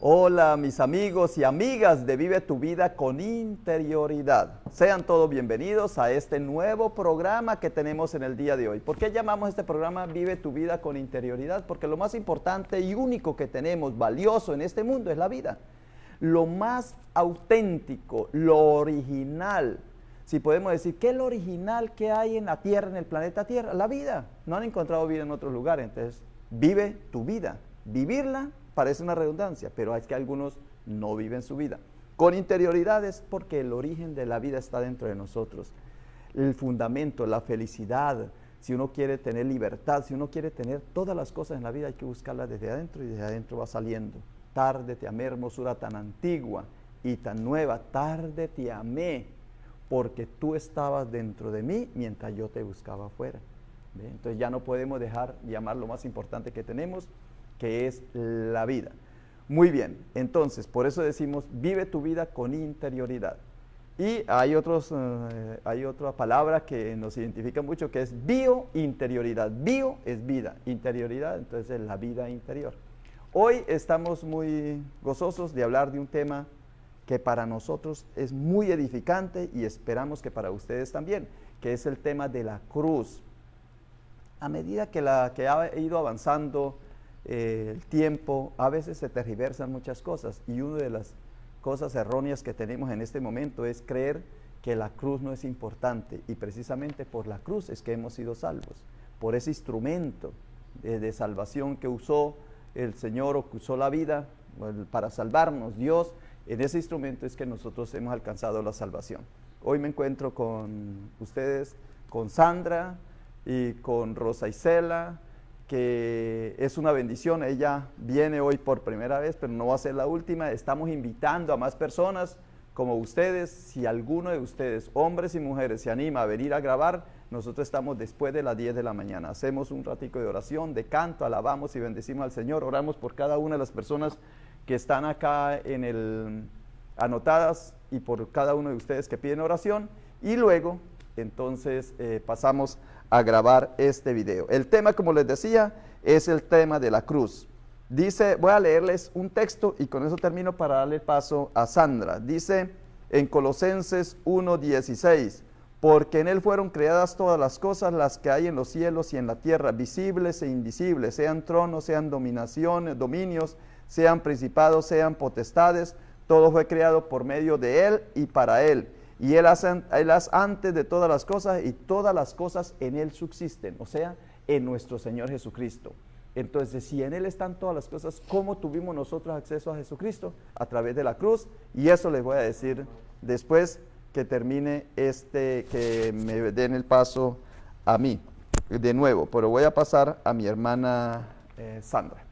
Hola mis amigos y amigas de Vive tu Vida con Interioridad. Sean todos bienvenidos a este nuevo programa que tenemos en el día de hoy. ¿Por qué llamamos este programa Vive tu Vida con Interioridad? Porque lo más importante y único que tenemos, valioso en este mundo, es la vida. Lo más auténtico, lo original. Si podemos decir, ¿qué es lo original que hay en la Tierra, en el planeta Tierra? La vida. No han encontrado vida en otros lugares, entonces vive tu vida. Vivirla parece una redundancia, pero es que algunos no viven su vida. Con interioridad es porque el origen de la vida está dentro de nosotros. El fundamento, la felicidad, si uno quiere tener libertad, si uno quiere tener todas las cosas en la vida, hay que buscarlas desde adentro y desde adentro va saliendo. Tarde te amé, hermosura tan antigua y tan nueva, tarde te amé, porque tú estabas dentro de mí mientras yo te buscaba afuera. ¿Ve? Entonces ya no podemos dejar de amar lo más importante que tenemos, que es la vida. Muy bien, entonces, por eso decimos, vive tu vida con interioridad. Y hay otra palabra que nos identifica mucho, que es biointerioridad. Bio es vida, interioridad, entonces es la vida interior. Hoy estamos muy gozosos de hablar de un tema que para nosotros es muy edificante y esperamos que para ustedes también, que es el tema de la cruz. A medida que ha ido avanzando el tiempo, a veces se tergiversan muchas cosas y una de las cosas erróneas que tenemos en este momento es creer que la cruz no es importante, y precisamente por la cruz es que hemos sido salvos, por ese instrumento de salvación que usó el Señor, o que usó la vida para salvarnos Dios. En ese instrumento es que nosotros hemos alcanzado la salvación. Hoy me encuentro con ustedes, con Sandra y con Rosa Isela, que es una bendición. Ella viene hoy por primera vez, pero no va a ser la última. Estamos invitando a más personas como ustedes. Si alguno de ustedes, hombres y mujeres, se anima a venir a grabar, nosotros estamos después de las 10 de la mañana. Hacemos un ratico de oración, de canto, alabamos y bendecimos al Señor. Oramos por cada una de las personas que están acá anotadas, y por cada uno de ustedes que piden oración. Y luego, entonces, pasamos a grabar este video. El tema, como les decía, es el tema de la cruz. Dice, voy a leerles un texto y con eso termino para darle paso a Sandra. Dice en Colosenses 1:16, porque en Él fueron creadas todas las cosas, las que hay en los cielos y en la tierra, visibles e invisibles, sean tronos, sean dominaciones, dominios, sean principados, sean potestades, todo fue creado por medio de Él y para Él. Y Él hace antes de todas las cosas, y todas las cosas en Él subsisten, o sea, en nuestro Señor Jesucristo. Entonces, si en Él están todas las cosas, ¿cómo tuvimos nosotros acceso a Jesucristo? A través de la cruz, y eso les voy a decir después que termine que me den el paso a mí, de nuevo, pero voy a pasar a mi hermana Sandra.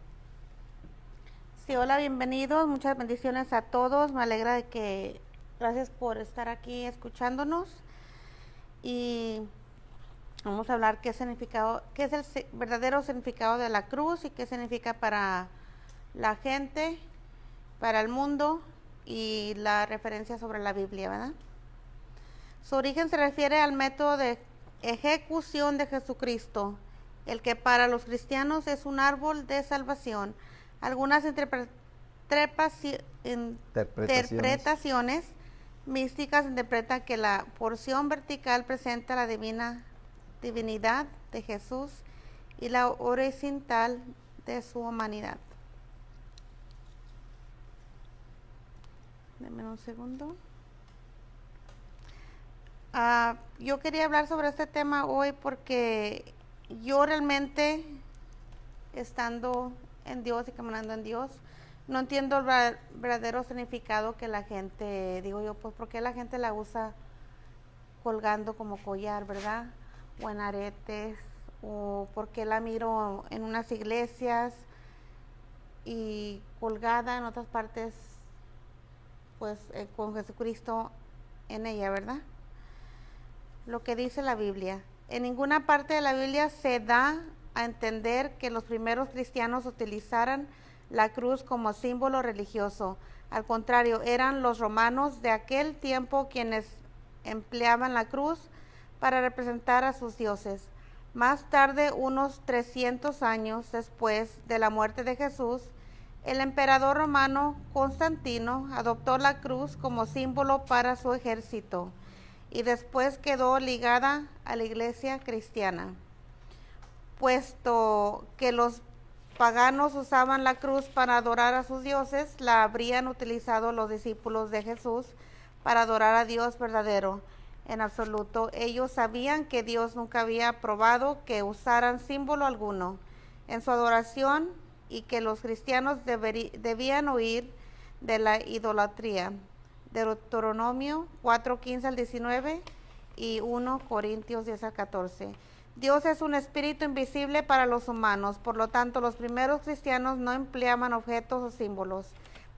Sí, hola, bienvenidos, muchas bendiciones a todos, me alegra de que, gracias por estar aquí escuchándonos, y vamos a hablar qué es el verdadero significado de la cruz y qué significa para la gente, para el mundo, y la referencia sobre la Biblia, ¿verdad? Su origen se refiere al método de ejecución de Jesucristo, el que para los cristianos es un árbol de salvación. Algunas interpretaciones místicas interpretan que la porción vertical presenta la divinidad de Jesús y la horizontal de su humanidad. Denme un segundo. Yo quería hablar sobre este tema hoy porque yo realmente, estando en Dios y caminando en Dios, no entiendo el verdadero significado que la gente, digo yo, pues ¿por qué la gente la usa colgando como collar, verdad? O en aretes, o por qué la miro en unas iglesias y colgada en otras partes, pues con Jesucristo en ella, ¿verdad? Lo que dice la Biblia. En ninguna parte de la Biblia se da a entender que los primeros cristianos utilizaran la cruz como símbolo religioso. Al contrario, eran los romanos de aquel tiempo quienes empleaban la cruz para representar a sus dioses. Más tarde, unos 300 años después de la muerte de Jesús, El emperador romano Constantino adoptó la cruz como símbolo para su ejército y después quedó ligada a la iglesia cristiana. Puesto que los paganos usaban la cruz para adorar a sus dioses, la habrían utilizado los discípulos de Jesús para adorar a Dios verdadero. En absoluto, ellos sabían que Dios nunca había aprobado que usaran símbolo alguno en su adoración y que los cristianos debían huir de la idolatría. Deuteronomio 4:15 al 19 y 1 Corintios 10 al 14. Dios es un espíritu invisible para los humanos, por lo tanto los primeros cristianos no empleaban objetos o símbolos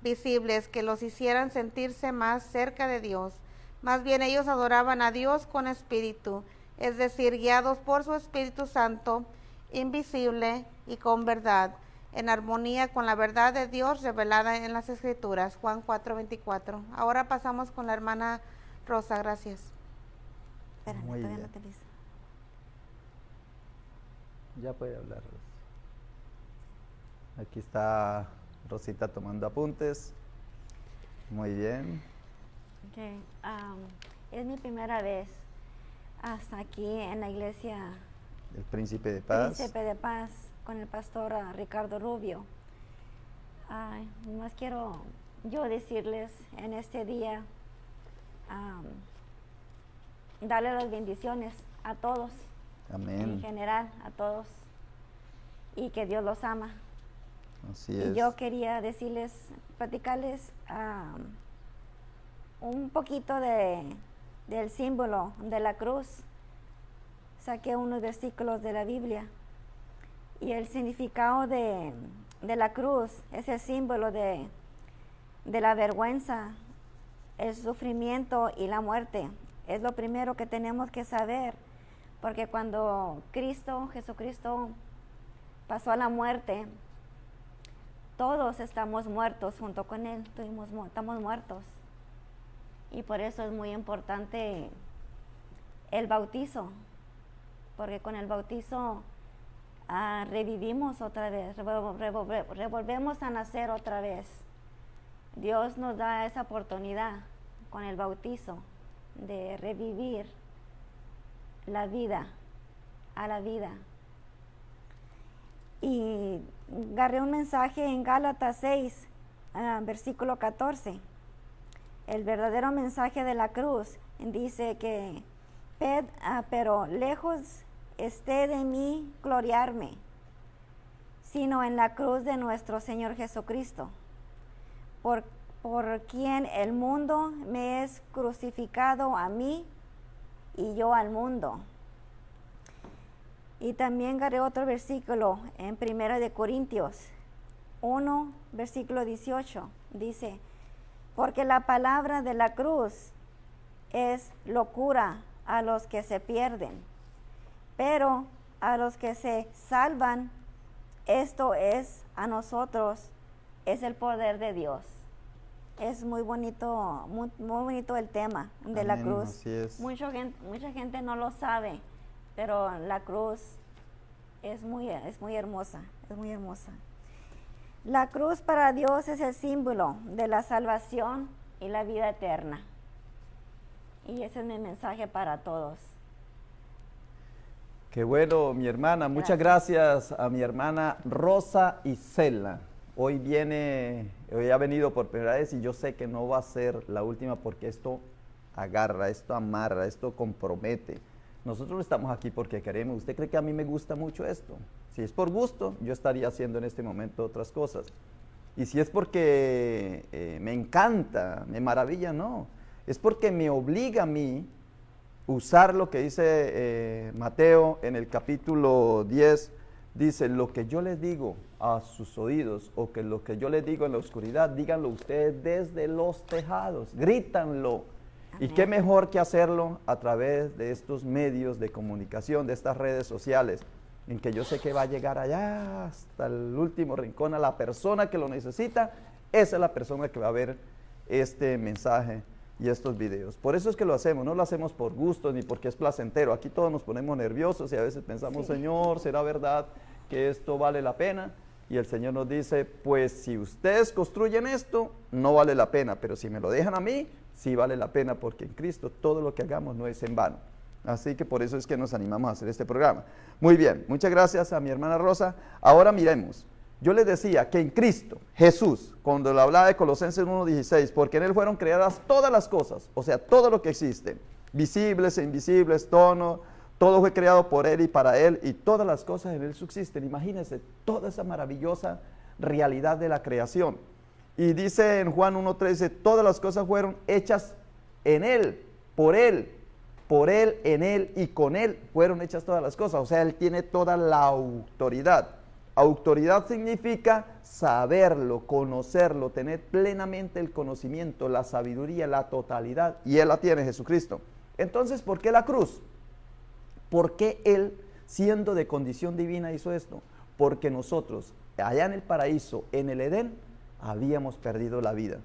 visibles que los hicieran sentirse más cerca de Dios. Más bien ellos adoraban a Dios con espíritu, es decir, guiados por su Espíritu Santo, invisible y con verdad, en armonía con la verdad de Dios revelada en las Escrituras. Juan 4:24. Ahora pasamos con la hermana Rosa, gracias. Espérame, todavía no te dice. Ya puede hablar. Aquí está Rosita tomando apuntes. Muy bien. Okay. Es mi primera vez hasta aquí en la iglesia El Príncipe de Paz. Príncipe de Paz con el pastor Ricardo Rubio. Más quiero yo decirles en este día, darle las bendiciones a todos. Amén. En general, a todos. Y que Dios los ama. Así es. Y yo quería decirles, platicarles un poquito del símbolo de la cruz. Saqué unos versículos de la Biblia. Y el significado de la cruz es el símbolo de la vergüenza, el sufrimiento y la muerte. Es lo primero que tenemos que saber. Porque cuando Jesucristo pasó a la muerte, todos estamos muertos junto con Él, estamos muertos. Y por eso es muy importante el bautizo, porque con el bautizo revivimos otra vez, revolvemos a nacer otra vez. Dios nos da esa oportunidad con el bautizo de revivir la vida, a la vida. Y agarré un mensaje en Gálatas 6, versículo 14. El verdadero mensaje de la cruz dice que, pero lejos esté de mí gloriarme, sino en la cruz de nuestro Señor Jesucristo, por quien el mundo me es crucificado a mí y yo al mundo. Y también agarré otro versículo en 1 Corintios 1, versículo 18. Dice, porque la palabra de la cruz es locura a los que se pierden, pero a los que se salvan, esto es a nosotros, es el poder de Dios. Es muy bonito, muy bonito el tema de la cruz. Así es. Mucha gente no lo sabe, pero la cruz es muy hermosa, es muy hermosa. La cruz para Dios es el símbolo de la salvación y la vida eterna. Y ese es mi mensaje para todos. Qué bueno, mi hermana. Gracias. Muchas gracias a mi hermana Rosa Isela. Hoy ha venido por primera vez y yo sé que no va a ser la última porque esto agarra, esto amarra, esto compromete. Nosotros no estamos aquí porque queremos. ¿Usted cree que a mí me gusta mucho esto? Si es por gusto, yo estaría haciendo en este momento otras cosas. Y si es porque me encanta, me maravilla, no. Es porque me obliga a mí usar lo que dice Mateo en el capítulo 10. Dice, lo que yo les digo a sus oídos o que lo que yo les digo en la oscuridad, díganlo ustedes desde los tejados, grítanlo. Amén. Y qué mejor que hacerlo a través de estos medios de comunicación, de estas redes sociales, en que yo sé que va a llegar allá hasta el último rincón a la persona que lo necesita. Esa es la persona que va a ver este mensaje y estos videos. Por eso es que lo hacemos, no lo hacemos por gusto ni porque es placentero. Aquí todos nos ponemos nerviosos y a veces pensamos, sí, Señor, ¿será verdad que esto vale la pena? Y el Señor nos dice, pues si ustedes construyen esto, no vale la pena, pero si me lo dejan a mí, sí vale la pena, porque en Cristo todo lo que hagamos no es en vano. Así que por eso es que nos animamos a hacer este programa. Muy bien, muchas gracias a mi hermana Rosa. Ahora miremos, yo les decía que en Cristo, Jesús, cuando le hablaba de Colosenses 1:16, porque en Él fueron creadas todas las cosas, o sea, todo lo que existe, visibles e invisibles, todo fue creado por Él y para Él, y todas las cosas en Él subsisten. Imagínense toda esa maravillosa realidad de la creación. Y dice en Juan 1:13, todas las cosas fueron hechas en Él, por Él, en Él y con Él fueron hechas todas las cosas. O sea, Él tiene toda la autoridad. Autoridad significa saberlo, conocerlo, tener plenamente el conocimiento, la sabiduría, la totalidad, y Él la tiene, Jesucristo. Entonces, ¿por qué la cruz? ¿Por qué Él, siendo de condición divina, hizo esto? Porque nosotros, allá en el paraíso, en el Edén, habíamos perdido la vida.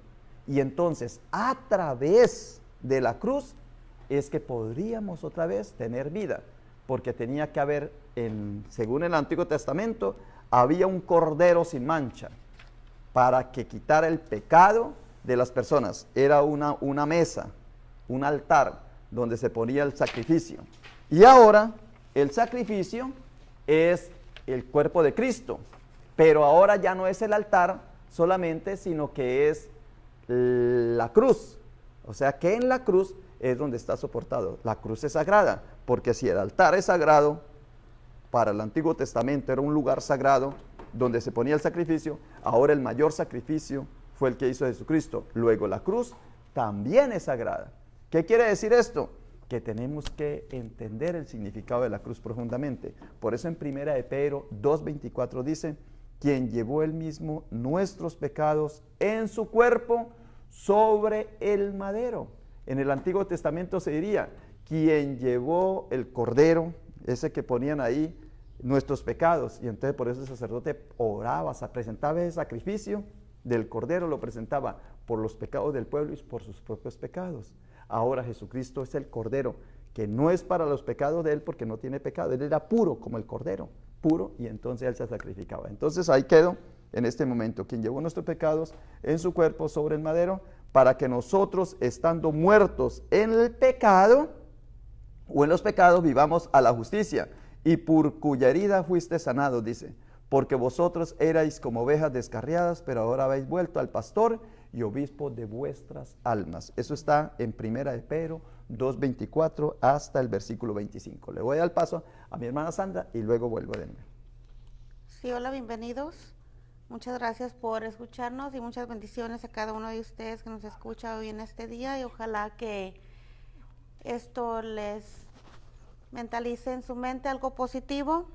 Y entonces, a través de la cruz, es que podríamos otra vez tener vida. Porque tenía que haber, según el Antiguo Testamento, había un cordero sin mancha para que quitara el pecado de las personas. Era una mesa, un altar, donde se ponía el sacrificio. Y ahora el sacrificio es el cuerpo de Cristo, pero ahora ya no es el altar solamente, sino que es la cruz. O sea que en la cruz es donde está soportado. La cruz es sagrada, porque si el altar es sagrado, para el Antiguo Testamento era un lugar sagrado donde se ponía el sacrificio, ahora el mayor sacrificio fue el que hizo Jesucristo. Luego la cruz también es sagrada. ¿Qué quiere decir esto? Que tenemos que entender el significado de la cruz profundamente. Por eso en 1 de Pedro 2:24 dice, quien llevó él mismo nuestros pecados en su cuerpo sobre el madero. En el Antiguo Testamento se diría, quien llevó el cordero, ese que ponían ahí, nuestros pecados. Y entonces por eso el sacerdote oraba, presentaba ese sacrificio del cordero, lo presentaba por los pecados del pueblo y por sus propios pecados. Ahora Jesucristo es el cordero, que no es para los pecados de Él porque no tiene pecado. Él era puro como el cordero, puro, y entonces Él se sacrificaba. Entonces ahí quedó en este momento, quien llevó nuestros pecados en su cuerpo sobre el madero, para que nosotros, estando muertos en el pecado, o en los pecados, vivamos a la justicia, y por cuya herida fuiste sanados, dice, porque vosotros erais como ovejas descarriadas, pero ahora habéis vuelto al pastor y obispo de vuestras almas. Eso está en 1 de Pedro 2:24 hasta el versículo 25. Le voy a dar paso a mi hermana Sandra y luego vuelvo de nuevo. Sí, hola, bienvenidos. Muchas gracias por escucharnos y muchas bendiciones a cada uno de ustedes que nos escucha hoy en este día, y ojalá que esto les mentalice en su mente algo positivo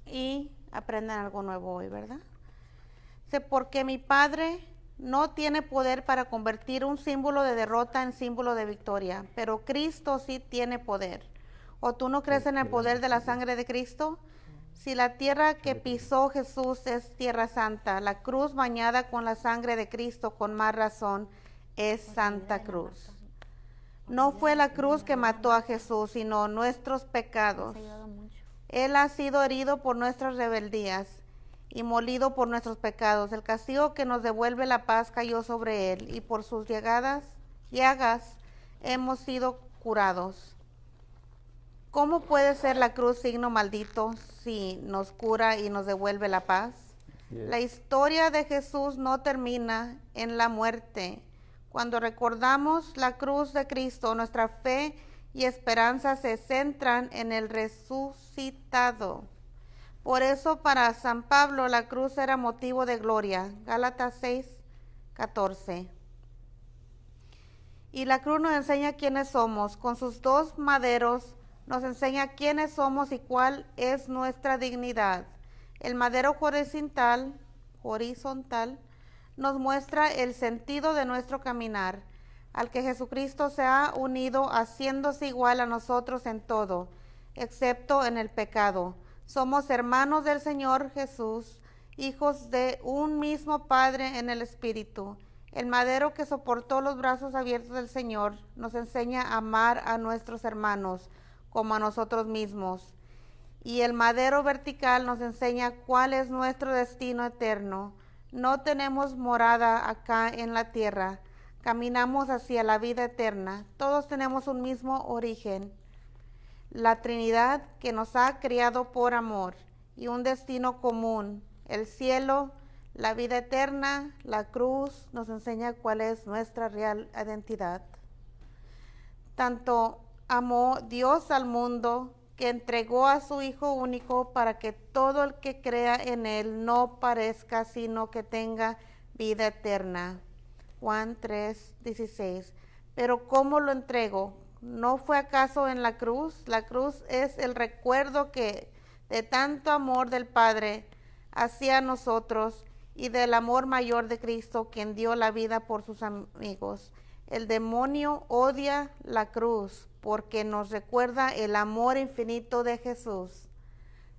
y aprendan algo nuevo hoy, ¿verdad? Porque mi Padre no tiene poder para convertir un símbolo de derrota en símbolo de victoria, pero Cristo sí tiene poder. ¿O tú no crees en el poder de la sangre de Cristo? Si la tierra que pisó Jesús es tierra santa, la cruz bañada con la sangre de Cristo, con más razón, es Santa Cruz. No fue la cruz que mató a Jesús, sino nuestros pecados. Él ha sido herido por nuestras rebeldías y molido por nuestros pecados. El castigo que nos devuelve la paz cayó sobre Él, y por sus llagas hemos sido curados. ¿Cómo puede ser la cruz signo maldito si nos cura y nos devuelve la paz? La historia de Jesús no termina en la muerte. Cuando recordamos la cruz de Cristo, nuestra fe y esperanza se centran en el resucitado. Por eso para San Pablo la cruz era motivo de gloria. Gálatas 6:14. Y la cruz nos enseña quiénes somos. Con sus dos maderos nos enseña quiénes somos y cuál es nuestra dignidad. El madero horizontal nos muestra el sentido de nuestro caminar, al que Jesucristo se ha unido haciéndose igual a nosotros en todo, excepto en el pecado. Somos hermanos del Señor Jesús, hijos de un mismo Padre en el Espíritu. El madero que soportó los brazos abiertos del Señor nos enseña a amar a nuestros hermanos como a nosotros mismos. Y el madero vertical nos enseña cuál es nuestro destino eterno. No tenemos morada acá en la tierra. Caminamos hacia la vida eterna. Todos tenemos un mismo origen. La Trinidad que nos ha creado por amor y un destino común. El cielo, la vida eterna, la cruz nos enseña cuál es nuestra real identidad. Tanto amó Dios al mundo que entregó a su Hijo único para que todo el que crea en Él no perezca, sino que tenga vida eterna. Juan 3:16. Pero ¿cómo lo entregó? ¿No fue acaso en la cruz? La cruz es el recuerdo que de tanto amor del Padre hacia nosotros y del amor mayor de Cristo, quien dio la vida por sus amigos. El demonio odia la cruz porque nos recuerda el amor infinito de Jesús.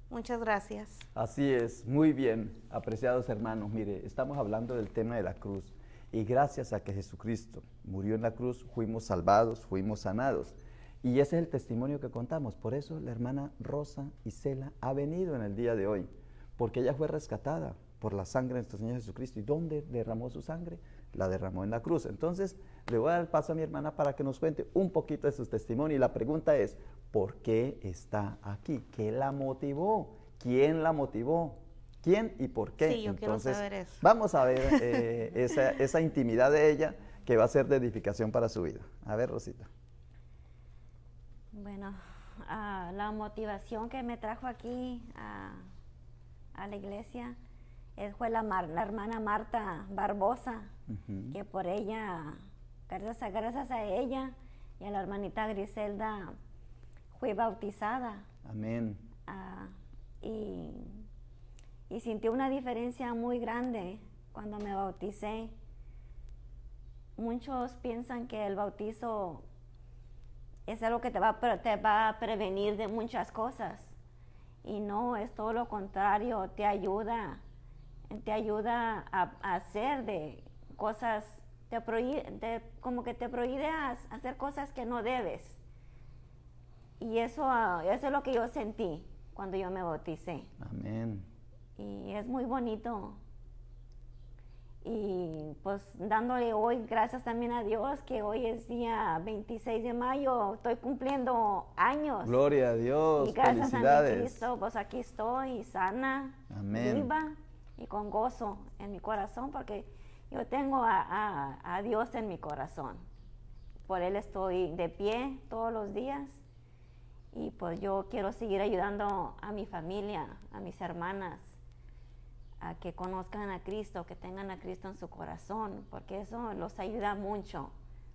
Muchas gracias. Así es, muy bien, apreciados hermanos. Mire, estamos hablando del tema de la cruz. Y gracias a que Jesucristo murió en la cruz, fuimos salvados, fuimos sanados. Y ese es el testimonio que contamos. Por eso la hermana Rosa Isela ha venido en el día de hoy, porque ella fue rescatada por la sangre de nuestro Señor Jesucristo. ¿Y dónde derramó su sangre? La derramó en la cruz. Entonces, le voy a dar el paso a mi hermana para que nos cuente un poquito de su testimonio. Y la pregunta es, ¿por qué está aquí? ¿Qué la motivó? ¿Quién la motivó? ¿Quién y por qué? Sí, yo quiero saber eso. Vamos a ver esa intimidad de ella que va a ser de edificación para su vida. A ver, Rosita. Bueno, la motivación que me trajo aquí a la iglesia fue la hermana Marta Barbosa, que por ella, gracias a ella y a la hermanita Griselda, fui bautizada. Amén. Y sentí una diferencia muy grande cuando me bauticé. Muchos piensan que el bautizo es algo que te va a prevenir de muchas cosas. Y no, es todo lo contrario, te ayuda a hacer de cosas, como que te prohíbe a hacer cosas que no debes. Y eso es lo que yo sentí cuando yo me bauticé. Amén. Y es muy bonito. Y pues dándole hoy gracias también a Dios que hoy es día 26 de mayo, estoy cumpliendo años. Gloria a Dios, y gracias felicidades. a mi Cristo, pues aquí estoy sana, Amén. viva y con gozo en mi corazón, porque yo tengo a Dios en mi corazón. Por Él estoy de pie todos los días y pues yo quiero seguir ayudando a mi familia, a mis hermanas, a que conozcan a Cristo, que tengan a Cristo en su corazón, porque eso los ayuda mucho,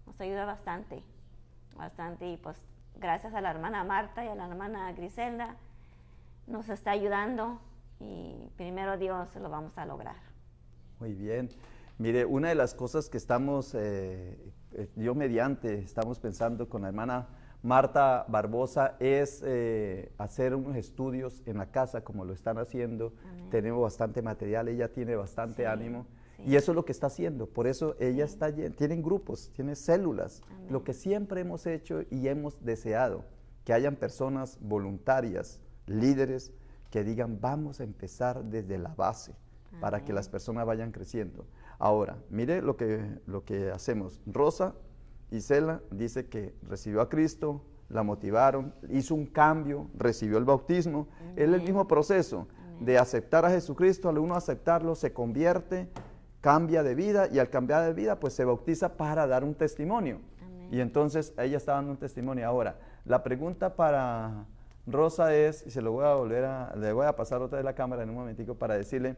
nos ayuda bastante, y pues gracias a la hermana Marta y a la hermana Griselda nos está ayudando y primero Dios lo vamos a lograr. Muy bien. Mire, una de las cosas que estamos, Dios mediante, estamos pensando con la hermana Marta Barbosa es hacer unos estudios en la casa como lo están haciendo. Amén. Tenemos bastante material, ella tiene bastante ánimo y eso es lo que está haciendo. Por eso ella tienen grupos, tiene células. Amén. Lo que siempre hemos hecho y hemos deseado, que hayan personas voluntarias, líderes, que digan vamos a empezar desde la base. Amén. Para que las personas vayan creciendo. Ahora, mire lo que hacemos. Rosa Isela dice que recibió a Cristo, la motivaron, hizo un cambio, recibió el bautismo. Amén. Es el mismo proceso. Amén. De aceptar a Jesucristo, al uno aceptarlo, se convierte, cambia de vida y al cambiar de vida, pues se bautiza para dar un testimonio. Amén. Y entonces ella está dando un testimonio. Ahora, la pregunta para Rosa es, y se lo voy a le voy a pasar otra vez la cámara en un momentico para decirle,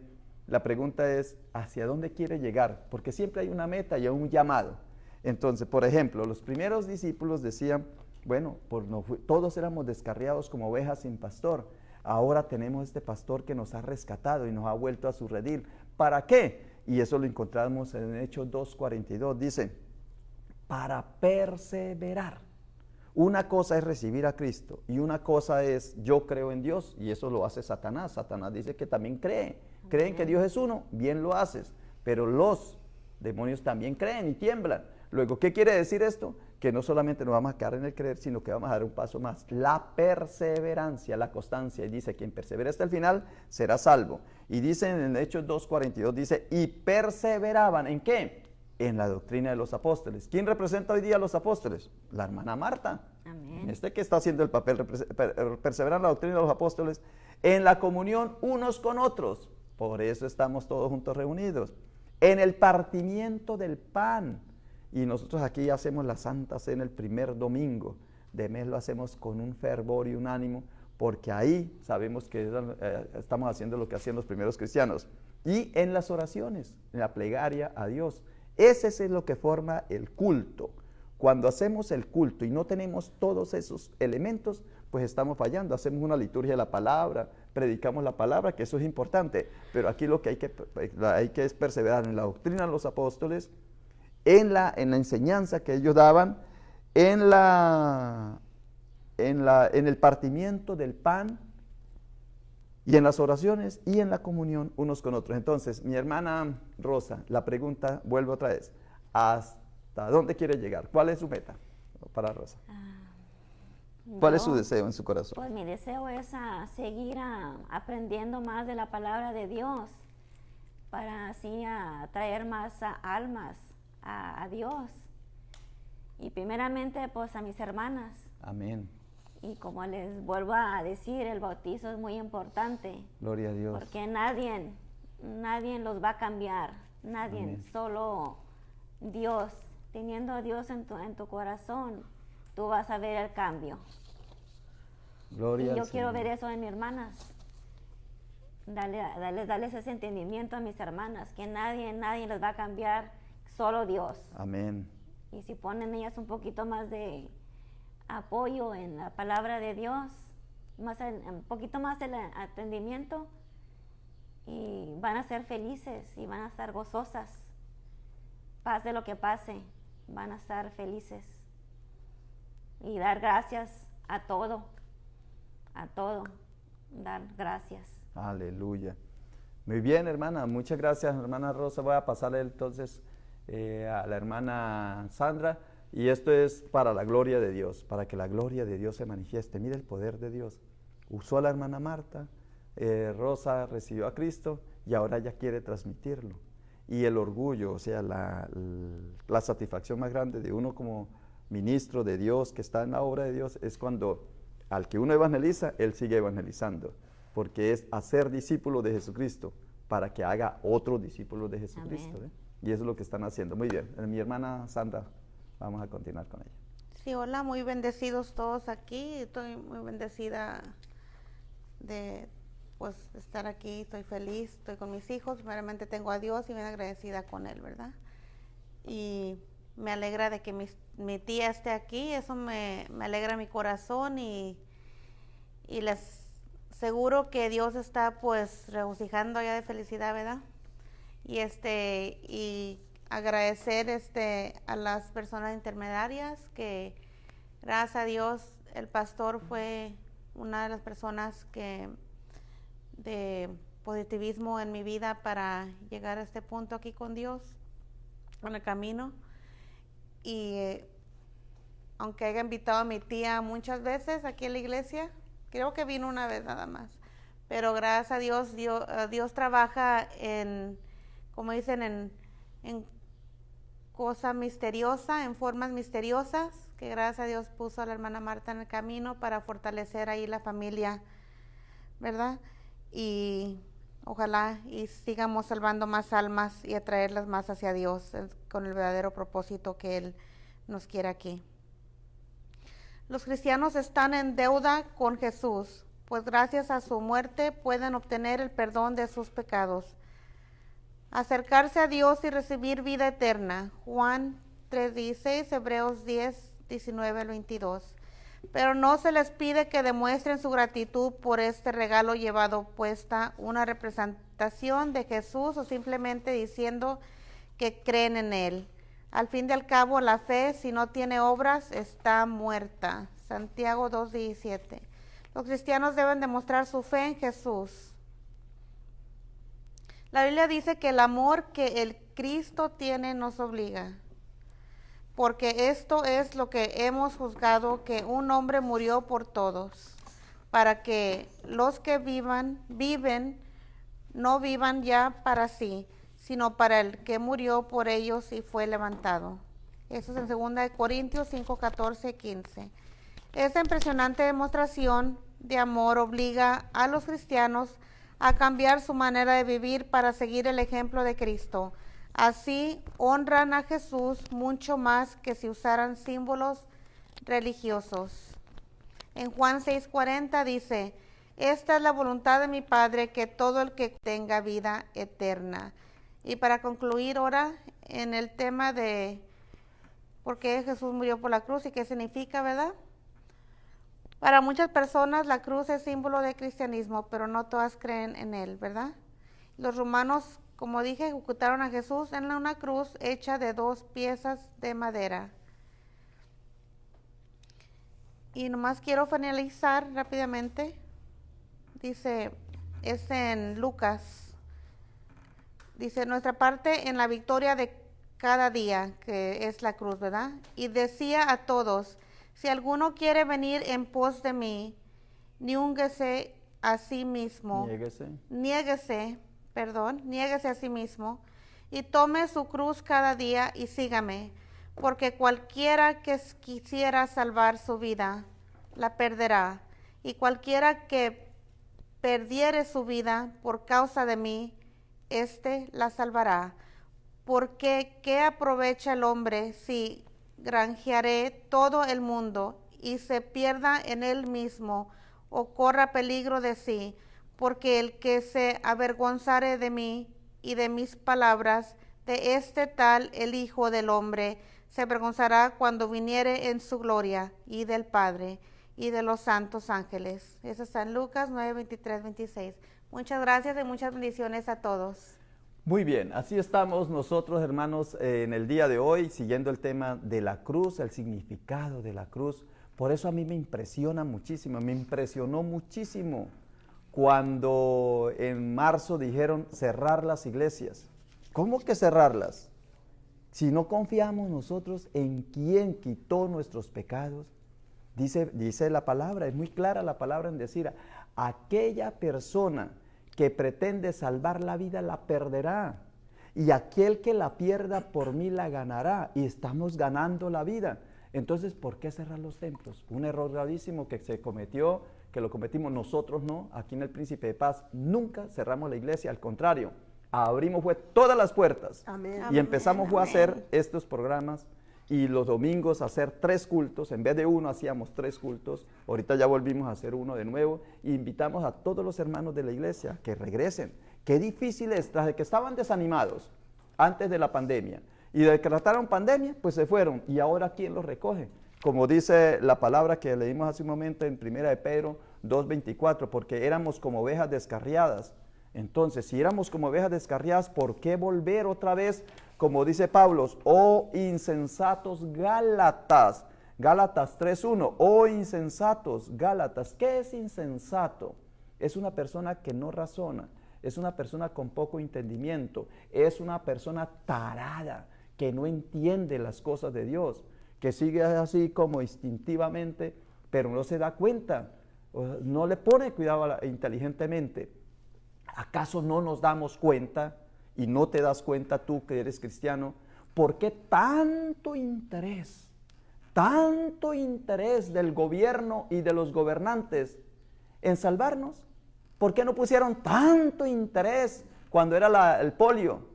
la pregunta es, ¿hacia dónde quiere llegar? Porque siempre hay una meta y un llamado. Entonces, por ejemplo, los primeros discípulos decían, bueno, todos éramos descarriados como ovejas sin pastor. Ahora tenemos este pastor que nos ha rescatado y nos ha vuelto a su redil. ¿Para qué? Y eso lo encontramos en Hechos 2:42. Dice, para perseverar. Una cosa es recibir a Cristo y una cosa es yo creo en Dios y eso lo hace Satanás. Satanás dice que también creen que Dios es uno, bien lo haces, pero los demonios también creen y tiemblan. Luego, ¿qué quiere decir esto? Que no solamente nos vamos a quedar en el creer, sino que vamos a dar un paso más. La perseverancia, la constancia. Y dice, quien persevera hasta el final será salvo. Y dice en Hechos 2:42, dice, y perseveraban, ¿en qué? En la doctrina de los apóstoles. ¿Quién representa hoy día a los apóstoles? La hermana Marta. Amén. Que está haciendo el papel, perseverar en la doctrina de los apóstoles, en la comunión unos con otros. Por eso estamos todos juntos reunidos. En el partimiento del pan. Y nosotros aquí hacemos la Santa Cena el primer domingo de mes, lo hacemos con un fervor y un ánimo, porque ahí sabemos que estamos haciendo lo que hacían los primeros cristianos. Y en las oraciones, en la plegaria a Dios. Ese es lo que forma el culto. Cuando hacemos el culto y no tenemos todos esos elementos, pues estamos fallando. Hacemos una liturgia de la palabra, predicamos la palabra, que eso es importante, pero aquí lo que hay que es perseverar en la doctrina de los apóstoles, en la enseñanza que ellos daban, en el partimiento del pan, y en las oraciones y en la comunión unos con otros. Entonces, mi hermana Rosa, la pregunta vuelve otra vez. ¿Hasta dónde quiere llegar? ¿Cuál es su meta para Rosa? ¿Cuál es su deseo en su corazón? Pues mi deseo es seguir aprendiendo más de la palabra de Dios, para así traer más almas a Dios. Y primeramente pues a mis hermanas. Amén. Y como les vuelvo a decir, el bautizo es muy importante. Gloria a Dios. Porque nadie los va a cambiar. Nadie, Amén. Solo Dios. Teniendo a Dios en tu corazón, tú vas a ver el cambio. Gloria Y yo al quiero Señor. ver eso en mis hermanas. Darles ese entendimiento a mis hermanas, que nadie les va a cambiar, solo Dios. Amén. Y si ponen ellas un poquito más de apoyo en la palabra de Dios, un poquito más el entendimiento, y van a ser felices y van a estar gozosas. Pase lo que pase, van a estar felices. Y dar gracias a todo, dar gracias. Aleluya. Muy bien, hermana. Muchas gracias, hermana Rosa. Voy a pasarle entonces a la hermana Sandra. Y esto es para la gloria de Dios, para que la gloria de Dios se manifieste. Mira el poder de Dios. Usó a la hermana Marta, Rosa recibió a Cristo y ahora ella quiere transmitirlo. Y el orgullo, o sea, la satisfacción más grande de uno como ministro de Dios que está en la obra de Dios es cuando al que uno evangeliza, él sigue evangelizando, porque es hacer discípulos de Jesucristo para que haga otros discípulos de Jesucristo. Y eso es lo que están haciendo. Muy bien, mi hermana Sandra, vamos a continuar con ella. Sí, hola, muy bendecidos todos aquí. Estoy muy bendecida de estar aquí. Estoy feliz, estoy con mis hijos. Primeramente tengo a Dios y bien agradecida con Él, ¿verdad? Y me alegra de que mi tía esté aquí. Eso me alegra mi corazón y les aseguro que Dios está pues regocijando allá de felicidad, ¿verdad? Y agradecer a las personas intermediarias, que gracias a Dios el pastor fue una de las personas de positivismo en mi vida para llegar a este punto aquí con Dios, en el camino. Y aunque haya invitado a mi tía muchas veces aquí en la iglesia, creo que vino una vez nada más, pero gracias a Dios, Dios trabaja en, como dicen, en cosa misteriosa, en formas misteriosas, que gracias a Dios puso a la hermana Marta en el camino para fortalecer ahí la familia, ¿verdad? Y ojalá y sigamos salvando más almas y atraerlas más hacia Dios con el verdadero propósito que Él nos quiere aquí. Los cristianos están en deuda con Jesús, pues gracias a su muerte pueden obtener el perdón de sus pecados, acercarse a Dios y recibir vida eterna. Juan 3:16, Hebreos 10:19 al 22. Pero no se les pide que demuestren su gratitud por este regalo llevado puesta una representación de Jesús o simplemente diciendo que creen en Él. Al fin y al cabo, la fe, si no tiene obras, está muerta. Santiago 2:17. Los cristianos deben demostrar su fe en Jesús. La Biblia dice que el amor que el Cristo tiene nos obliga. porque esto es lo que hemos juzgado, que un hombre murió por todos, para que los que viven, no vivan ya para sí, sino para el que murió por ellos y fue levantado. Eso es en 2 Corintios 5, 14, 15. Esta impresionante demostración de amor obliga a los cristianos a cambiar su manera de vivir para seguir el ejemplo de Cristo. Así honran a Jesús mucho más que si usaran símbolos religiosos. En Juan 6:40 dice, esta es la voluntad de mi Padre, que todo el que tenga vida eterna. Y para concluir ahora en el tema de por qué Jesús murió por la cruz y qué significa, ¿verdad? Para muchas personas la cruz es símbolo de cristianismo, pero no todas creen en él, ¿verdad? Los romanos, como dije, ejecutaron a Jesús en una cruz hecha de 2 piezas de madera. Y nomás quiero finalizar rápidamente. Dice, es en Lucas. Dice, nuestra parte en la victoria de cada día, que es la cruz, ¿verdad? Y decía a todos, si alguno quiere venir en pos de mí, niéguese a sí mismo. Niéguese a sí mismo y tome su cruz cada día y sígame, porque cualquiera que quisiera salvar su vida, la perderá, y cualquiera que perdiere su vida por causa de mí, éste la salvará. Porque ¿qué aprovecha el hombre si granjeare todo el mundo y se pierda en él mismo o corra peligro de sí? Porque el que se avergonzare de mí y de mis palabras, de este tal el Hijo del Hombre se avergonzará cuando viniere en su gloria, y del Padre y de los santos ángeles. Eso está en Lucas 9, 23, 26. Muchas gracias y muchas bendiciones a todos. Muy bien, así estamos nosotros, hermanos, en el día de hoy, siguiendo el tema de la cruz, el significado de la cruz. Por eso a mí me impresiona muchísimo, me impresionó muchísimo cuando en marzo dijeron cerrar las iglesias. ¿Cómo que cerrarlas? Si no confiamos nosotros en quien quitó nuestros pecados. Dice la palabra, es muy clara la palabra en decir, aquella persona que pretende salvar la vida la perderá, y aquel que la pierda por mí la ganará, y estamos ganando la vida. Entonces, ¿por qué cerrar los templos? Un error gravísimo que se cometió, que lo cometimos nosotros, ¿no? Aquí en el Príncipe de Paz nunca cerramos la iglesia, al contrario, abrimos todas las puertas. Amén. Y empezamos a hacer estos programas, y los domingos hacer 3 cultos, en vez de 1 hacíamos 3 cultos, ahorita ya volvimos a hacer 1 de nuevo, e invitamos a todos los hermanos de la iglesia que regresen. Qué difícil es, tras de que estaban desanimados antes de la pandemia, y decretaron pandemia, pues se fueron, y ahora ¿quién los recoge? Como dice la palabra que leímos hace un momento en 1 de Pedro 2:24, porque éramos como ovejas descarriadas. Entonces, si éramos como ovejas descarriadas, ¿por qué volver otra vez? Como dice Pablo, oh insensatos Gálatas, Gálatas 3:1, oh insensatos Gálatas. ¿Qué es insensato? Es una persona que no razona, es una persona con poco entendimiento, es una persona tarada, que no entiende las cosas de Dios, que sigue así como instintivamente, pero no se da cuenta, no le pone cuidado inteligentemente. ¿Acaso no nos damos cuenta, y no te das cuenta tú que eres cristiano, por qué tanto interés del gobierno y de los gobernantes en salvarnos? ¿Por qué no pusieron tanto interés cuando era el polio,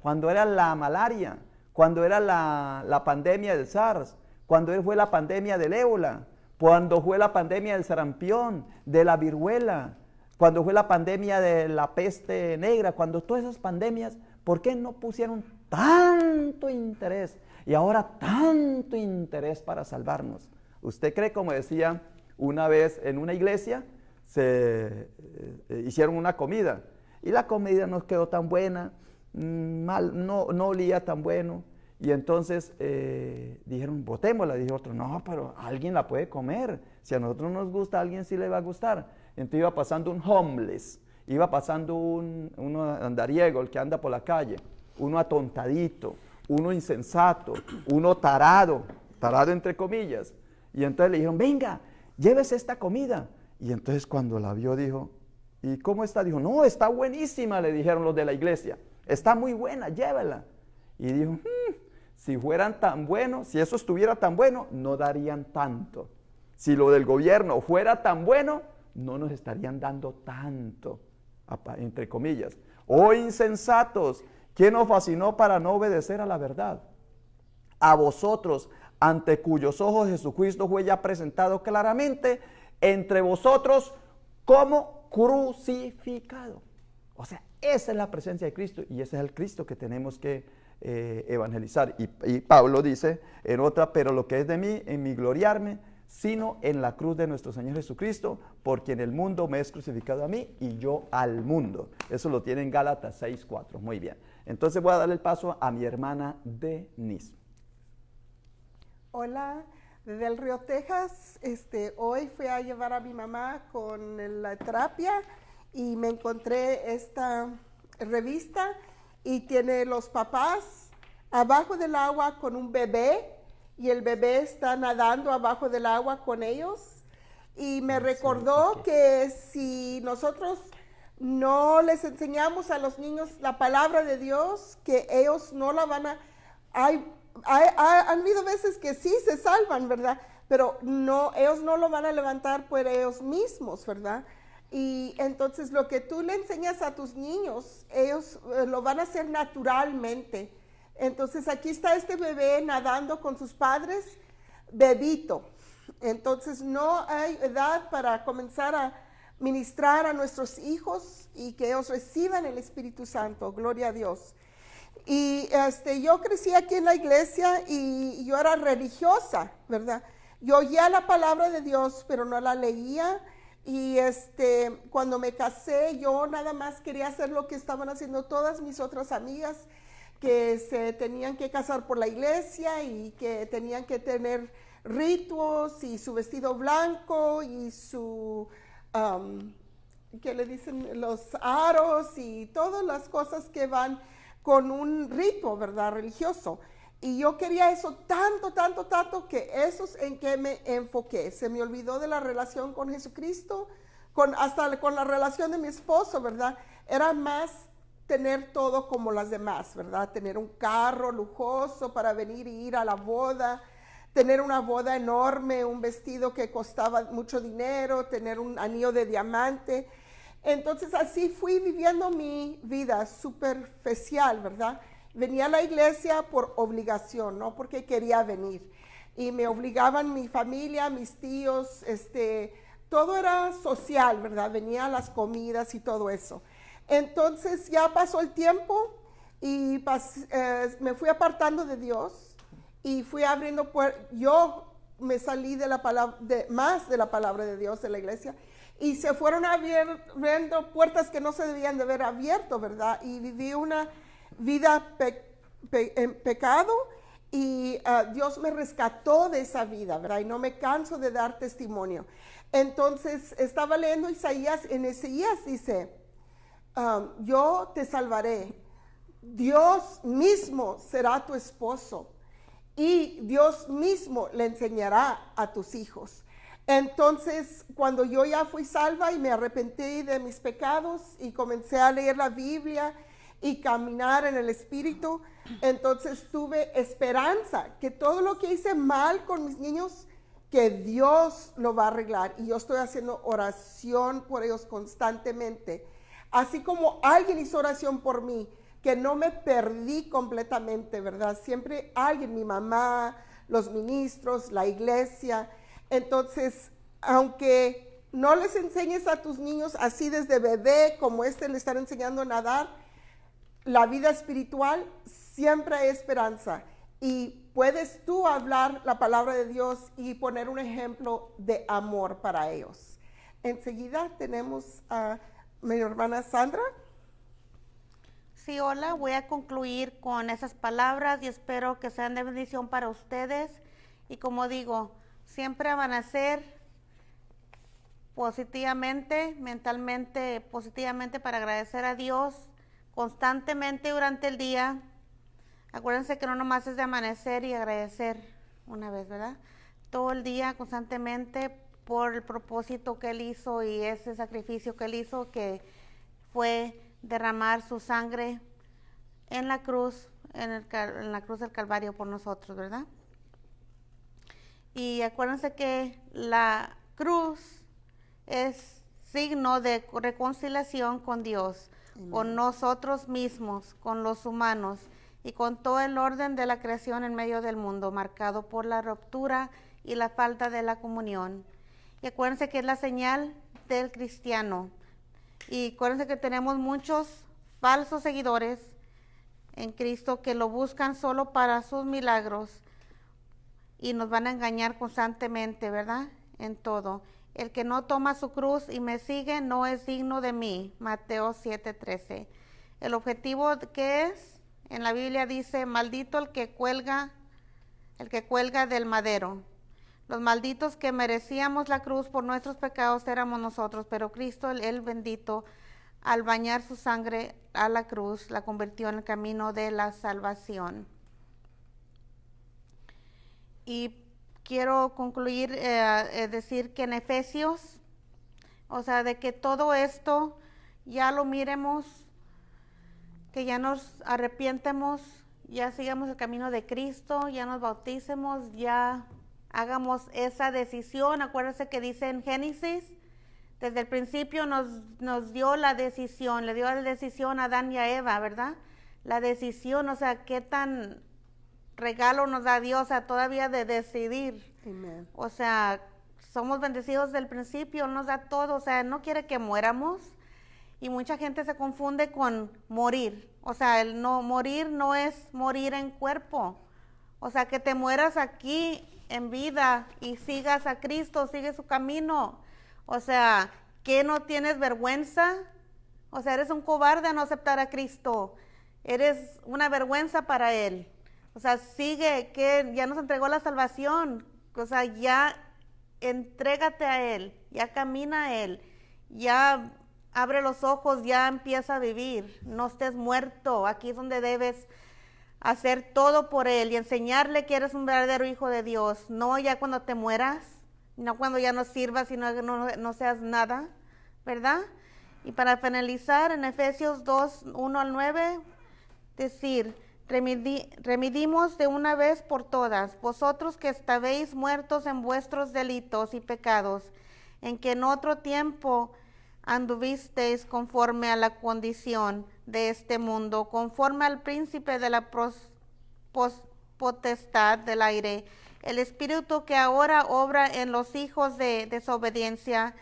cuando era la malaria, cuando era la pandemia del SARS, cuando fue la pandemia del ébola, cuando fue la pandemia del sarampión, de la viruela, cuando fue la pandemia de la peste negra, cuando todas esas pandemias, ¿por qué no pusieron tanto interés? Y ahora tanto interés para salvarnos. ¿Usted cree, como decía una vez en una iglesia, se hicieron una comida, y la comida no quedó tan buena, no olía tan bueno, y entonces dijeron, botémosla? Dijo otro, no, pero alguien la puede comer, si a nosotros nos gusta, a alguien sí le va a gustar. Entonces iba pasando un homeless, iba pasando uno andariego, el que anda por la calle, uno atontadito, uno insensato, uno tarado entre comillas. Y entonces le dijeron, venga, llévese esta comida. Y entonces cuando la vio dijo, ¿y cómo está? Dijo, no, está buenísima, le dijeron los de la iglesia. Está muy buena, llévala. Y dijo, si fueran tan buenos, si eso estuviera tan bueno, no darían tanto. Si lo del gobierno fuera tan bueno, no nos estarían dando tanto, entre comillas. Oh insensatos, ¿quién os fascinó para no obedecer a la verdad? A vosotros, ante cuyos ojos Jesucristo fue ya presentado claramente entre vosotros como crucificado. O sea, esa es la presencia de Cristo y ese es el Cristo que tenemos que evangelizar. Y Pablo dice en otra, pero lo que es de mí, en mi gloriarme, sino en la cruz de nuestro Señor Jesucristo, porque en el mundo me es crucificado a mí y yo al mundo. Eso lo tiene en Gálatas 6:4. Muy bien. Entonces voy a darle el paso a mi hermana Denise. Hola, desde el Río Texas. Hoy fui a llevar a mi mamá con la terapia y me encontré esta revista y tiene los papás abajo del agua con un bebé y el bebé está nadando abajo del agua con ellos. Y me recordó que si nosotros no les enseñamos a los niños la palabra de Dios, que ellos no la van a... Han habido veces que sí se salvan, ¿verdad? Pero no, ellos no lo van a levantar por ellos mismos, ¿verdad? Y entonces lo que tú le enseñas a tus niños, ellos lo van a hacer naturalmente. Entonces aquí está este bebé nadando con sus padres, bebito. Entonces no hay edad para comenzar a ministrar a nuestros hijos y que ellos reciban el Espíritu Santo, gloria a Dios. Y yo crecí aquí en la iglesia y yo era religiosa, ¿verdad? Yo oía la palabra de Dios, pero no la leía. Y cuando me casé, yo nada más quería hacer lo que estaban haciendo todas mis otras amigas, que se tenían que casar por la iglesia y que tenían que tener ritos y su vestido blanco y su, ¿qué le dicen? Los aros y todas las cosas que van con un rito, ¿verdad? Religioso. Y yo quería eso tanto, que eso es en que me enfoqué. Se me olvidó de la relación con Jesucristo, hasta con la relación de mi esposo, ¿verdad? Era más tener todo como las demás, ¿verdad? Tener un carro lujoso para venir y ir a la boda, tener una boda enorme, un vestido que costaba mucho dinero, tener un anillo de diamante. Entonces así fui viviendo mi vida superficial, ¿verdad? Venía a la iglesia por obligación, no porque quería venir. Y me obligaban mi familia, mis tíos, todo era social, ¿verdad? Venía a las comidas y todo eso. Entonces ya pasó el tiempo y me fui apartando de Dios y fui abriendo puertas. Yo me salí de la palabra, más de la palabra de Dios de la iglesia y se fueron abriendo puertas que no se debían de haber abierto, ¿verdad? Y viví una vida en pecado y Dios me rescató de esa vida, ¿verdad? Y no me canso de dar testimonio. Entonces estaba leyendo Isaías, en Isaías dice, yo te salvaré, Dios mismo será tu esposo y Dios mismo le enseñará a tus hijos. Entonces, cuando yo ya fui salva y me arrepentí de mis pecados y comencé a leer la Biblia y caminar en el Espíritu, entonces tuve esperanza que todo lo que hice mal con mis niños, que Dios lo va a arreglar. Y yo estoy haciendo oración por ellos constantemente. Así como alguien hizo oración por mí, que no me perdí completamente, ¿verdad? Siempre alguien, mi mamá, los ministros, la iglesia. Entonces, aunque no les enseñes a tus niños así desde bebé, como le están enseñando a nadar, la vida espiritual siempre hay esperanza. Y puedes tú hablar la palabra de Dios y poner un ejemplo de amor para ellos. Enseguida tenemos a mi hermana Sandra. Sí, hola, voy a concluir con esas palabras y espero que sean de bendición para ustedes. Y como digo, siempre van a ser positivamente, mentalmente, positivamente para agradecer a Dios constantemente durante el día. Acuérdense que no nomás es de amanecer y agradecer una vez, ¿verdad? Todo el día, constantemente, por el propósito que Él hizo y ese sacrificio que Él hizo, que fue derramar su sangre en la cruz, en la cruz del Calvario por nosotros, ¿verdad? Y acuérdense que la cruz es signo de reconciliación con Dios, con nosotros mismos, con los humanos y con todo el orden de la creación en medio del mundo, marcado por la ruptura y la falta de la comunión. Y acuérdense que es la señal del cristiano. Y acuérdense que tenemos muchos falsos seguidores en Cristo que lo buscan solo para sus milagros y nos van a engañar constantemente, ¿verdad? En todo. El que no toma su cruz y me sigue no es digno de mí. Mateo 7:13. El objetivo que es, en la Biblia dice, maldito el que cuelga del madero. Los malditos que merecíamos la cruz por nuestros pecados éramos nosotros, pero Cristo, el bendito, al bañar su sangre a la cruz, la convirtió en el camino de la salvación. Y quiero concluir, decir que en Efesios, o sea, de que todo esto ya lo miremos, que ya nos arrepientemos, ya sigamos el camino de Cristo, ya nos bauticemos, ya hagamos esa decisión. Acuérdense que dice en Génesis, desde el principio nos dio la decisión, le dio la decisión a Adán y a Eva, ¿verdad? La decisión, o sea, qué tan regalo nos da Dios, o sea, todavía de decidir. Amen. O sea, somos bendecidos desde el principio, nos da todo, o sea, no quiere que muéramos. Y mucha gente se confunde con morir. O sea, el no morir no es morir en cuerpo. O sea, que te mueras aquí en vida y sigas a Cristo, sigue su camino. O sea, que no tienes vergüenza. O sea, eres un cobarde a no aceptar a Cristo. Eres una vergüenza para Él. O sea, sigue, que ya nos entregó la salvación. O sea, ya entrégate a Él, ya camina a Él, ya abre los ojos, ya empieza a vivir. No estés muerto. Aquí es donde debes hacer todo por Él y enseñarle que eres un verdadero hijo de Dios. No ya cuando te mueras, no cuando ya no sirvas y no seas nada, ¿verdad? Y para finalizar, en Efesios 2, 1 al 9, decir, remedimos de una vez por todas, vosotros que estabais muertos en vuestros delitos y pecados, en que en otro tiempo anduvisteis conforme a la condición de este mundo, conforme al príncipe de la potestad del aire, el espíritu que ahora obra en los hijos de desobediencia,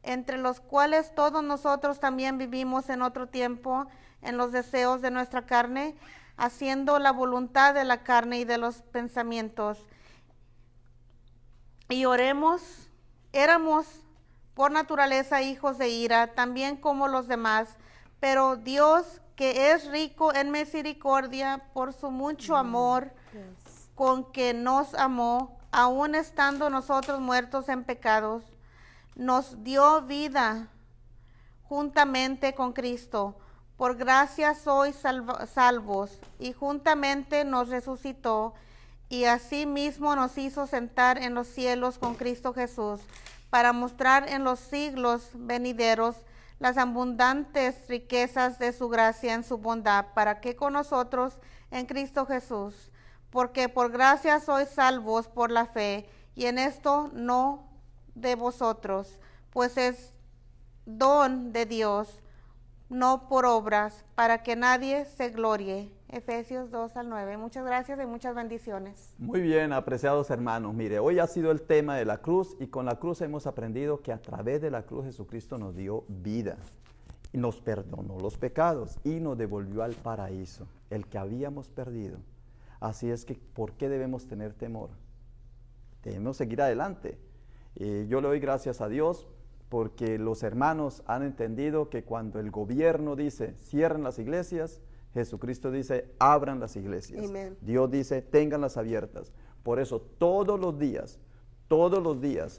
entre los cuales todos nosotros también vivimos en otro tiempo, en los deseos de nuestra carne, haciendo la voluntad de la carne y de los pensamientos. Y éramos por naturaleza hijos de ira, también como los demás, pero Dios, que es rico en misericordia, por su mucho amor con que nos amó, aun estando nosotros muertos en pecados, nos dio vida juntamente con Cristo. Por gracia sois salvos, y juntamente nos resucitó, y asimismo nos hizo sentar en los cielos con Cristo Jesús, para mostrar en los siglos venideros las abundantes riquezas de su gracia en su bondad, para que con nosotros en Cristo Jesús, porque por gracia sois salvos por la fe, y en esto no de vosotros, pues es don de Dios, no por obras, para que nadie se glorie. Efesios 2 al 9. Muchas gracias y muchas bendiciones. Muy bien, apreciados hermanos. Mire, hoy ha sido el tema de la cruz y con la cruz hemos aprendido que a través de la cruz Jesucristo nos dio vida y nos perdonó los pecados y nos devolvió al paraíso, el que habíamos perdido. Así es que, ¿por qué debemos tener temor? Debemos seguir adelante. Yo le doy gracias a Dios porque los hermanos han entendido que cuando el gobierno dice cierren las iglesias, Jesucristo dice abran las iglesias. Amen. Dios dice ténganlas abiertas. Por eso todos los días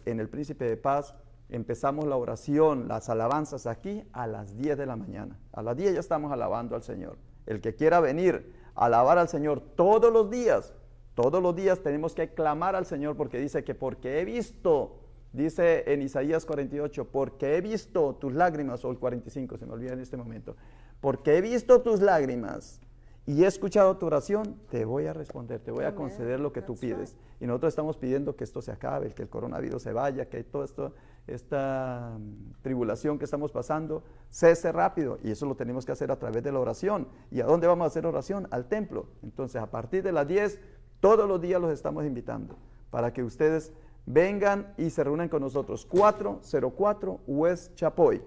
en el Príncipe de Paz empezamos la oración, las alabanzas aquí a las 10 de la mañana. A las 10 ya estamos alabando al Señor. El que quiera venir alabar al Señor todos los días. Todos los días tenemos que clamar al Señor porque dice que porque he visto, dice en Isaías 48, porque he visto tus lágrimas, o el 45, se me olvida en este momento, porque he visto tus lágrimas y he escuchado tu oración, te voy a responder, te voy a conceder lo que tú pides. Y nosotros estamos pidiendo que esto se acabe, que el coronavirus se vaya, que todo esto, esta tribulación que estamos pasando cese rápido, y eso lo tenemos que hacer a través de la oración. ¿Y a dónde vamos a hacer oración? Al templo. Entonces, a partir de las 10, todos los días los estamos invitando para que ustedes vengan y se reúnan con nosotros. 404 West Chapoy.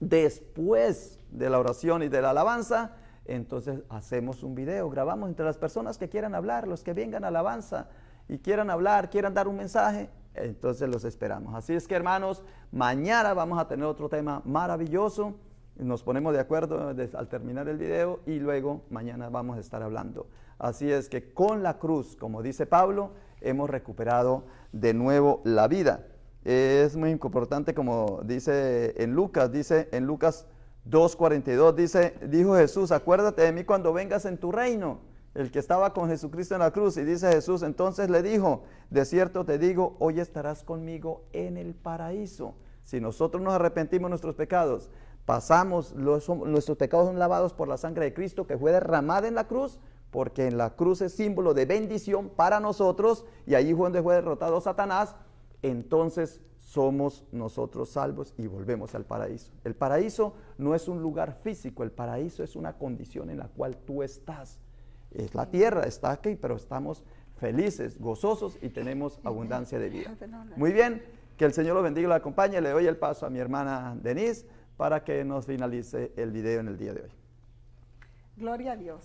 Después de la oración y de la alabanza, entonces hacemos un video, grabamos entre las personas que quieran hablar, los que vengan a alabanza y quieran hablar, quieran dar un mensaje, entonces los esperamos. Así es que, hermanos, mañana vamos a tener otro tema maravilloso. Nos ponemos de acuerdo al terminar el video y luego mañana vamos a estar hablando. Así es que con la cruz, como dice Pablo, hemos recuperado de nuevo la vida. Es muy importante, como dice en Lucas 2:42, dijo Jesús, acuérdate de mí cuando vengas en tu reino. El que estaba con Jesucristo en la cruz, y dice Jesús, entonces le dijo, de cierto te digo, hoy estarás conmigo en el paraíso. Si nosotros nos arrepentimos de nuestros pecados, nuestros pecados son lavados por la sangre de Cristo que fue derramada en la cruz, porque en la cruz es símbolo de bendición para nosotros, y allí fue donde fue derrotado Satanás. Entonces somos nosotros salvos y volvemos al paraíso. El paraíso no es un lugar físico, el paraíso es una condición en la cual tú estás. Es la tierra, está aquí, pero estamos felices, gozosos y tenemos abundancia de vida. Muy bien, que el Señor lo bendiga y lo acompañe. Le doy el paso a mi hermana Denise para que nos finalice el video en el día de hoy. Gloria a Dios.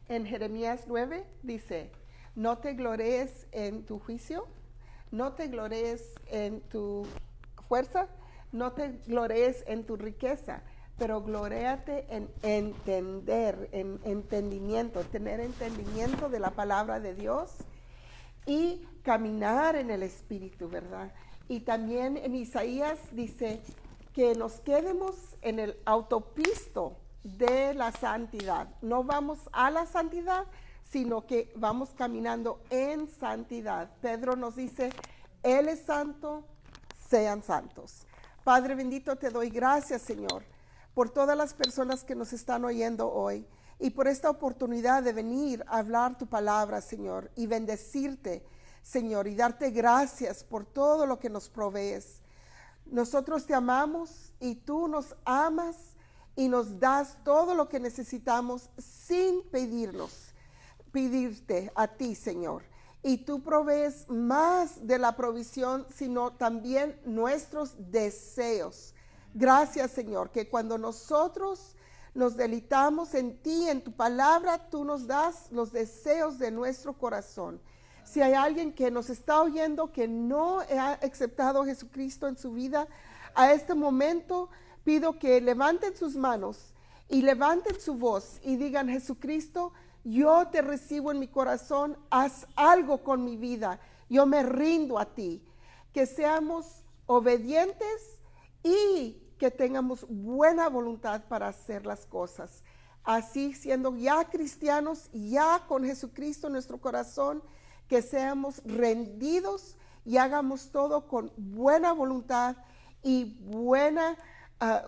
En Jeremías 9 dice, no te glories en tu juicio, no te glories en tu fuerza, no te glories en tu riqueza, pero gloréate en entender, en entendimiento, tener entendimiento de la palabra de Dios y caminar en el Espíritu, ¿verdad? Y también en Isaías dice que nos quedemos en el autopisto de la santidad. No vamos a la santidad, sino que vamos caminando en santidad. Pedro nos dice, Él es santo, sean santos. Padre bendito, te doy gracias, Señor, por todas las personas que nos están oyendo hoy y por esta oportunidad de venir a hablar tu palabra, Señor, y bendecirte, Señor, y darte gracias por todo lo que nos provees. Nosotros te amamos y tú nos amas y nos das todo lo que necesitamos sin pedirte a ti, Señor. Y tú provees más de la provisión, sino también nuestros deseos. Gracias, Señor, que cuando nosotros nos deleitamos en ti, en tu palabra, tú nos das los deseos de nuestro corazón. Si hay alguien que nos está oyendo que no ha aceptado a Jesucristo en su vida, a este momento pido que levanten sus manos y levanten su voz y digan, Jesucristo, yo te recibo en mi corazón, haz algo con mi vida, yo me rindo a ti. Que seamos obedientes y que tengamos buena voluntad para hacer las cosas. Así, siendo ya cristianos, ya con Jesucristo en nuestro corazón, que seamos rendidos y hagamos todo con buena voluntad y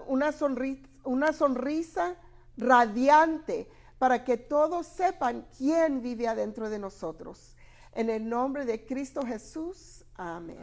una sonrisa radiante, para que todos sepan quién vive adentro de nosotros. En el nombre de Cristo Jesús, amén.